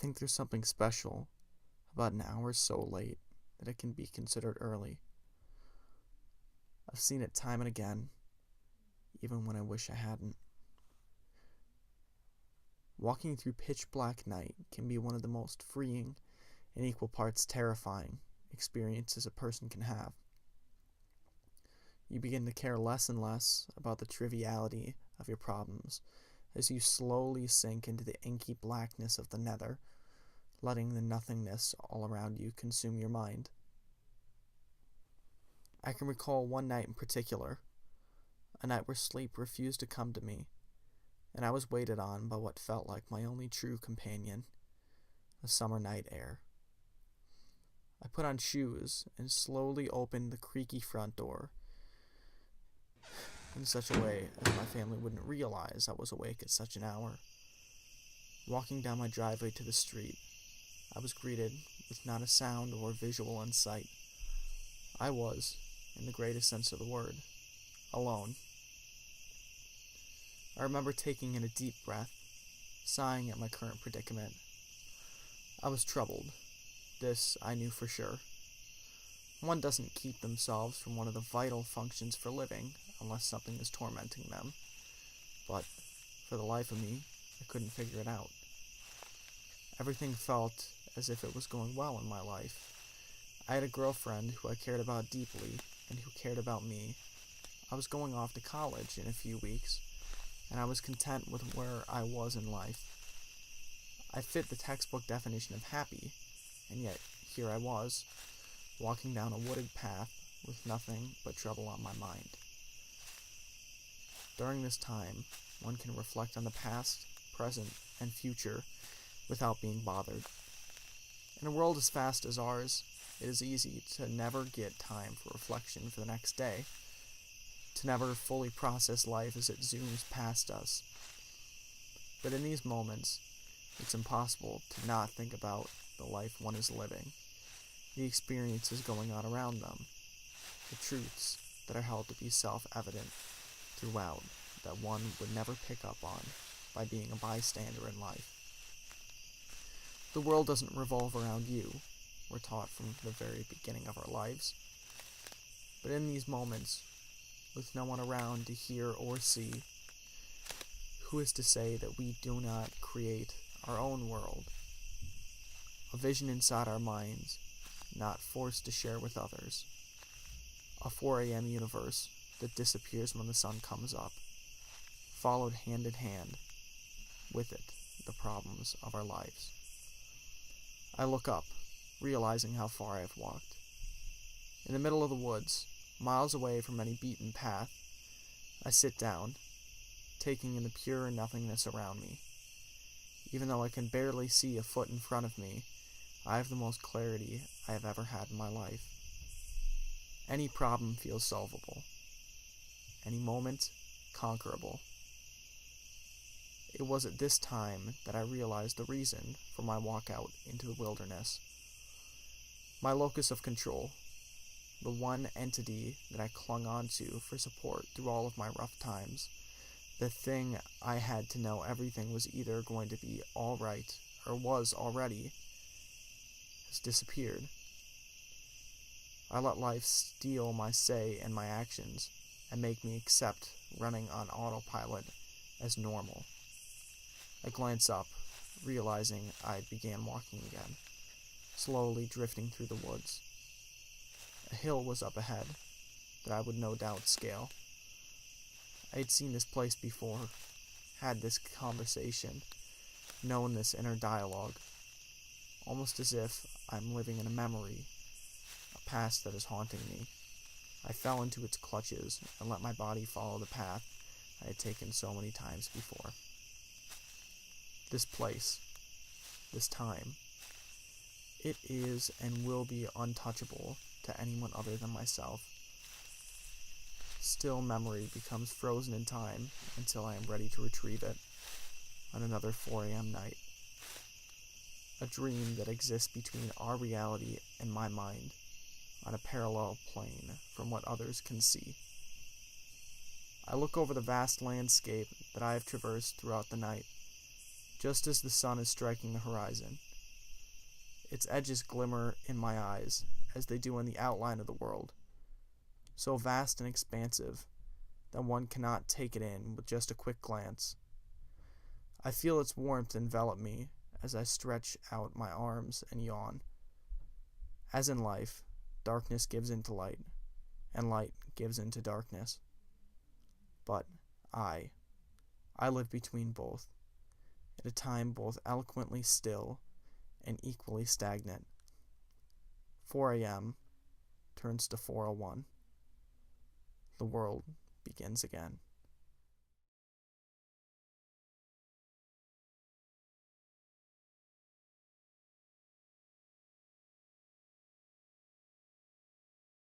think there's something special about an hour so late that it can be considered early. I've seen it time and again, even when I wish I hadn't. Walking through pitch black night can be one of the most freeing and equal parts terrifying experiences a person can have. You begin to care less and less about the triviality of your problems as you slowly sink into the inky blackness of the nether, letting the nothingness all around you consume your mind. I can recall one night in particular, a night where sleep refused to come to me, and I was waited on by what felt like my only true companion, the summer night air. I put on shoes and slowly opened the creaky front door in such a way as my family wouldn't realize I was awake at such an hour. Walking down my driveway to the street, I was greeted with not a sound or visual in sight. I was, in the greatest sense of the word, alone. I remember taking in a deep breath, sighing at my current predicament. I was troubled. This I knew for sure. One doesn't keep themselves from one of the vital functions for living unless something is tormenting them. But, for the life of me, I couldn't figure it out. Everything felt as if it was going well in my life. I had a girlfriend who I cared about deeply and who cared about me. I was going off to college in a few weeks, and I was content with where I was in life. I fit the textbook definition of happy, and yet here I was, walking down a wooded path with nothing but trouble on my mind. During this time, one can reflect on the past, present, and future without being bothered. In a world as fast as ours, it is easy to never get time for reflection for the next day, to never fully process life as it zooms past us. But in these moments, it's impossible to not think about the life one is living, the experiences going on around them, the truths that are held to be self-evident throughout that one would never pick up on by being a bystander in life. The world doesn't revolve around you, we're taught from the very beginning of our lives. But in these moments, with no one around to hear or see, who is to say that we do not create our own world? A vision inside our minds, not forced to share with others. A 4 a.m. universe that disappears when the sun comes up, followed hand in hand with it the problems of our lives. I look up, realizing how far I have walked. In the middle of the woods, miles away from any beaten path, I sit down, taking in the pure nothingness around me. Even though I can barely see a foot in front of me, I have the most clarity I have ever had in my life. Any problem feels solvable. Any moment, conquerable. It was at this time that I realized the reason for my walk out into the wilderness. My locus of control, the one entity that I clung onto for support through all of my rough times, the thing I had to know everything was either going to be all right or was already, has disappeared. I let life steal my say and my actions and make me accept running on autopilot as normal. I glance up, realizing I began walking again, slowly drifting through the woods. A hill was up ahead that I would no doubt scale. I had seen this place before, had this conversation, known this inner dialogue, almost as if I'm living in a memory, a past that is haunting me. I fell into its clutches and let my body follow the path I had taken so many times before. This place, this time, it is and will be untouchable to anyone other than myself. Still, memory becomes frozen in time until I am ready to retrieve it on another 4 a.m. night. A dream that exists between our reality and my mind on a parallel plane from what others can see. I look over the vast landscape that I have traversed throughout the night. Just as the sun is striking the horizon, Its edges glimmer in my eyes, as they do in the outline of the world, so vast and expansive that one cannot take it in with just a quick glance. I feel its warmth envelop me as I stretch out my arms and yawn. As in life, darkness gives into light, and light gives into darkness. But I live between both, at a time both eloquently still and equally stagnant. 4 a.m. turns to 4:01. The world begins again.